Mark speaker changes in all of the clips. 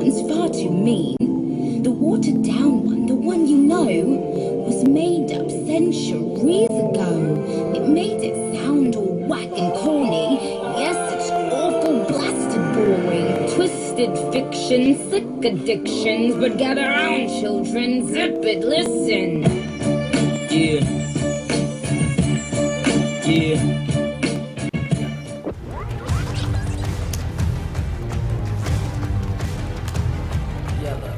Speaker 1: one's far too mean. The watered down one, the one you know, was made up centuries ago. It made it sound all whack and corny. Yes, it's awful, blasted boring. Twisted fiction, sick addictions. But gather round, children, zip it, listen.
Speaker 2: Yeah. Yeah. Yellow.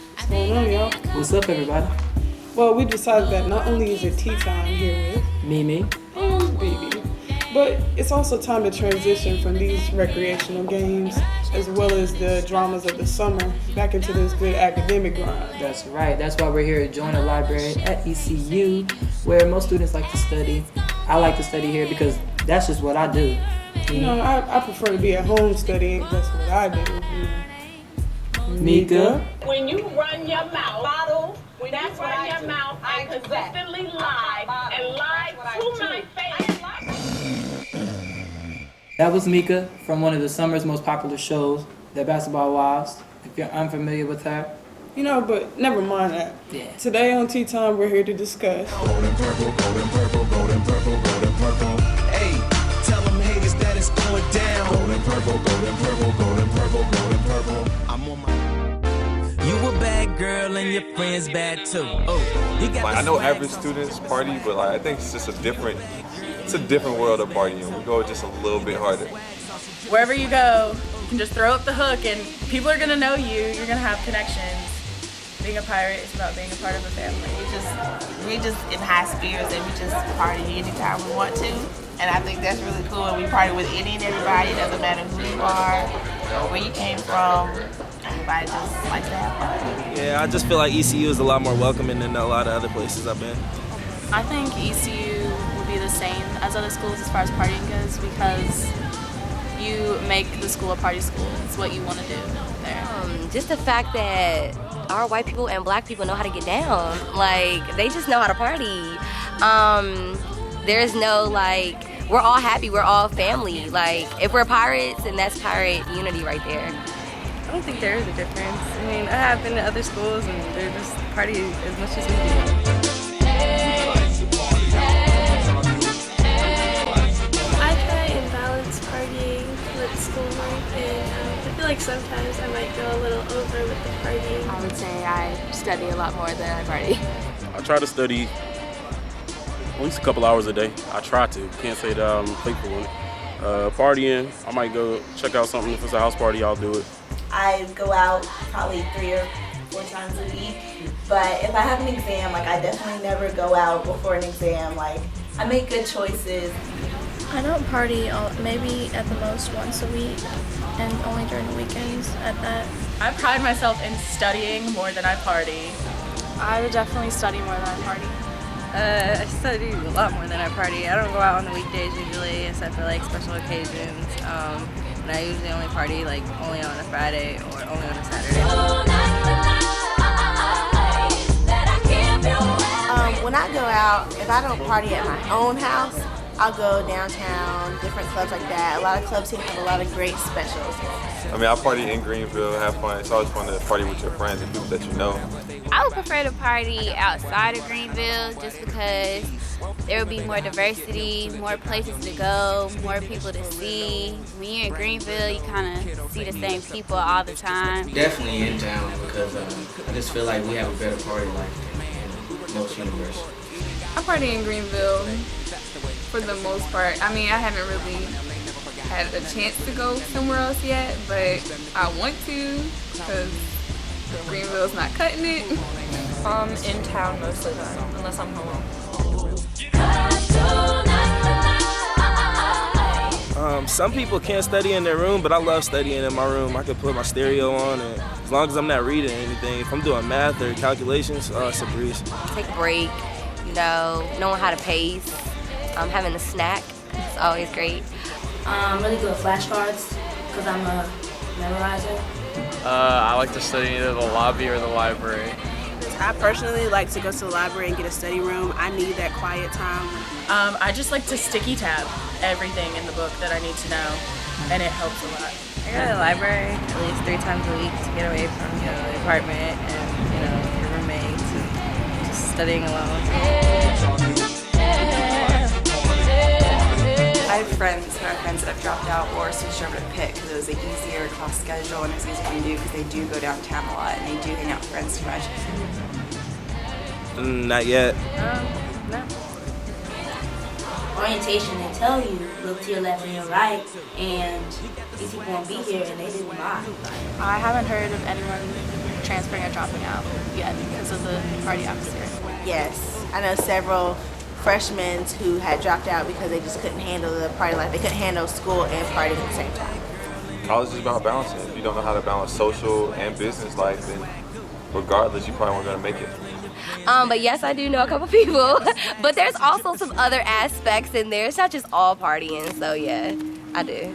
Speaker 3: What's going on, y'all?
Speaker 2: What's up, everybody?
Speaker 3: Well, we decided that not only is it tea time here with
Speaker 2: Mimi.
Speaker 3: and Bebe, but it's also time to transition from these recreational games, as well as the dramas of the summer, back into this good academic grind.
Speaker 2: That's right. That's why we're here at Join the Library at ECU, where most students like to study. I like to study here because that's just what I do.
Speaker 3: You know, I prefer to be at home studying. That's what I do.
Speaker 2: Mika.
Speaker 4: When you run your mouth, that's what I do. Mouth and consistently lie and lie to my face.
Speaker 2: That was Mika from one of the summer's most popular shows, The Basketball Wives. If you're unfamiliar with her.
Speaker 3: You know, but never mind that.
Speaker 2: Yeah.
Speaker 3: Today on Tea Time, we're here to discuss
Speaker 5: Golden purple, golden purple, golden purple, golden purple. Hey, tell them haters that it's going down. Golden purple, golden purple, golden purple, golden purple. I'm on my. You a bad girl and your friends bad too. Oh, you got
Speaker 6: I know average students party, but I think it's just a different world of partying. We go just a little bit harder.
Speaker 7: Wherever you go, you can just throw up the hook and people are gonna know you. You're gonna have connections. Being a pirate is about being a part of a family.
Speaker 8: We just in high spirits and we just party anytime we want to. And I think that's really cool. And we party with any and everybody. It doesn't matter who you are or where you came from. Everybody just likes to have fun.
Speaker 9: Yeah, I just feel like ECU is a lot more welcoming than a lot of other places I've been.
Speaker 10: I think ECU will be the same as other schools as far as partying goes because you make the school a party school. It's what you want to do there.
Speaker 11: Just the fact that our white people and black people know how to get down. Like, they just know how to party. There's no, like, we're all happy, we're all family. Like, if we're pirates, then that's pirate unity right there.
Speaker 7: I don't think there is a difference. I mean, I have been to other schools and they're just party as much as we do.
Speaker 12: I try and balance partying with schoolwork, and I feel like sometimes I might go a little over with the partying.
Speaker 10: I would say I study a lot more than I party.
Speaker 13: I try to study at least a couple hours a day. I try to. Can't say that I'm faithful in it. Partying, I might go check out something. If it's a house party, I'll do it.
Speaker 8: I go out probably 3 or 4 times a week. But if I have an exam, like I definitely never go out before an exam. Like I make good choices.
Speaker 12: I don't party maybe at the most once a week, and only during the weekends at that.
Speaker 7: I pride myself in studying more than I party.
Speaker 10: I would definitely study more than I party.
Speaker 7: I study a lot more than I party. I don't go out on the weekdays usually, except for like special occasions. And I usually only party like only on a Friday or only on a Saturday.
Speaker 8: When I go out, if I don't party at my own house, I'll go downtown, different clubs like that. A lot of clubs here have a lot of great specials.
Speaker 6: I mean, I party in Greenville, have fun. It's always fun to party with your friends and people that you know.
Speaker 10: I would prefer to party outside of Greenville just because there would be more diversity, more places to go, more people to see. When you're in Greenville, you kind of see the same people all the time.
Speaker 14: Definitely in town because I just feel like we have a better party life than most universities.
Speaker 7: I party in Greenville for the most part. I mean, I haven't really had a chance to go somewhere else yet, but I want to because Greenville's not cutting it.
Speaker 15: In town most of the time, unless I'm home.
Speaker 9: some people can't study in their room, but I love studying in my room. I can put my stereo on, and as long as I'm not reading anything, if I'm doing math or calculations, it's a breeze.
Speaker 11: Take a break, you know, knowing how to pace, having a snack, it's always great.
Speaker 16: I'm really good at flashcards because I'm a memorizer.
Speaker 17: I like to study in either the lobby or the library.
Speaker 18: I personally like to go to the library and get a study room. I need that quiet time.
Speaker 15: I just like to sticky tab everything in the book that I need to know, and it helps a lot.
Speaker 19: I go to the library at least 3 times a week to get away from, you know, the apartment and, you know, your roommates and just studying alone.
Speaker 20: I have friends that have dropped out or switched over to Pitt because it was an easier class schedule and it's easier to do because they do go downtown a lot and they do hang out with friends too much.
Speaker 9: Not yet.
Speaker 16: No. Orientation, they tell you, look to your left and your right, and these people won't be here, and they didn't lie.
Speaker 15: I haven't heard of anyone transferring or dropping out yet because of the party atmosphere.
Speaker 18: Yes, I know several freshmen who had dropped out because they just couldn't handle the party life. They couldn't handle school and party at the same time.
Speaker 6: College is about balancing. If you don't know how to balance social and business life, then regardless, you probably weren't going to make it.
Speaker 11: But yes, I do know a couple people. But there's also some other aspects in there. It's not just all partying, so yeah, I do.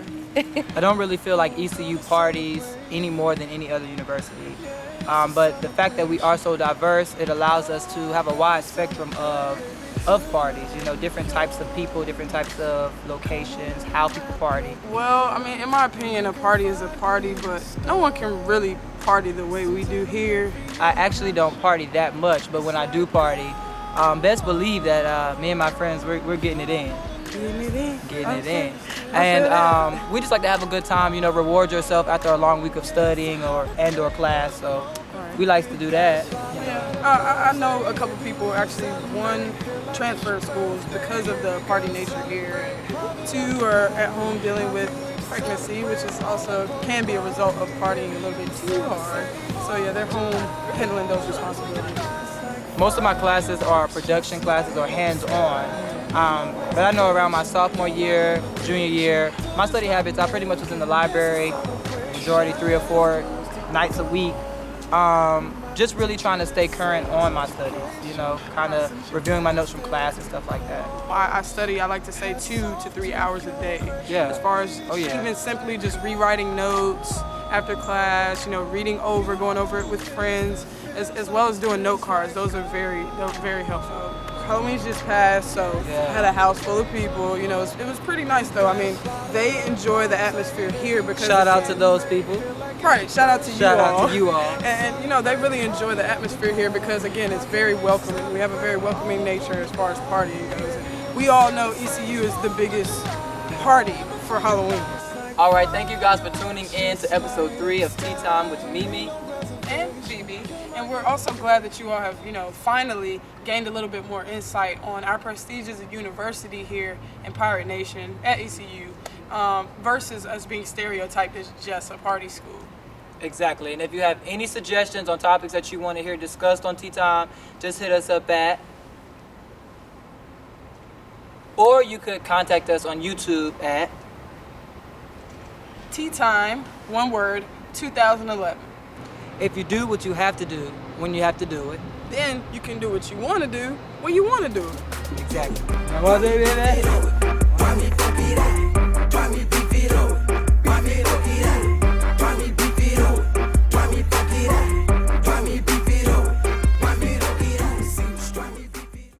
Speaker 2: I don't really feel like ECU parties any more than any other university. But the fact that we are so diverse, it allows us to have a wide spectrum of parties, you know, different types of people, different types of locations, how people party.
Speaker 3: Well, I mean, in my opinion, a party is a party, but no one can really party the way we do here.
Speaker 2: I actually don't party that much, but when I do party, best believe that me and my friends, we're getting it in.
Speaker 3: Getting it in.
Speaker 2: Getting it in. And we just like to have a good time, you know, reward yourself after a long week of studying or class, so we like to do that.
Speaker 3: Yeah, I know a couple people, actually. One transferred schools because of the party nature here. 2 are at home dealing with pregnancy, which is also can be a result of partying a little bit too hard. So yeah, they're home handling those responsibilities.
Speaker 2: Most of my classes are production classes or hands-on. But I know around my sophomore year, junior year, my study habits, I pretty much was in the library, majority 3 or 4 nights a week. Just really trying to stay current on my studies, you know, kind of reviewing my notes from class and stuff like that.
Speaker 3: I study, I like to say 2 to 3 hours a day.
Speaker 2: Yeah.
Speaker 3: As far as even simply just rewriting notes after class, you know, reading over, going over it with friends, as well as doing note cards. Those are very helpful. Halloween's just passed, so I had a house full of people. You know, it was pretty nice though. I mean, they enjoy the atmosphere here because
Speaker 2: shout out to those people.
Speaker 3: Right, shout out to you all.
Speaker 2: Shout out to you all.
Speaker 3: And you know, they really enjoy the atmosphere here because again, it's very welcoming. We have a very welcoming nature as far as partying goes. And we all know ECU is the biggest party for Halloween.
Speaker 2: All right, thank you guys for tuning in to episode 3 of Tea Time with Mimi
Speaker 3: and Bebe. And we're also glad that you all have, you know, finally gained a little bit more insight on our prestigious university here in Pirate Nation at ECU versus us being stereotyped as just a party school.
Speaker 2: Exactly. And if you have any suggestions on topics that you want to hear discussed on Tea Time, just hit us up at, or you could contact us on YouTube at
Speaker 3: Tea Time, one word, 2011.
Speaker 2: If you do what you have to do when you have to do it,
Speaker 3: then you can do what you want to do when you want to do it.
Speaker 2: Exactly.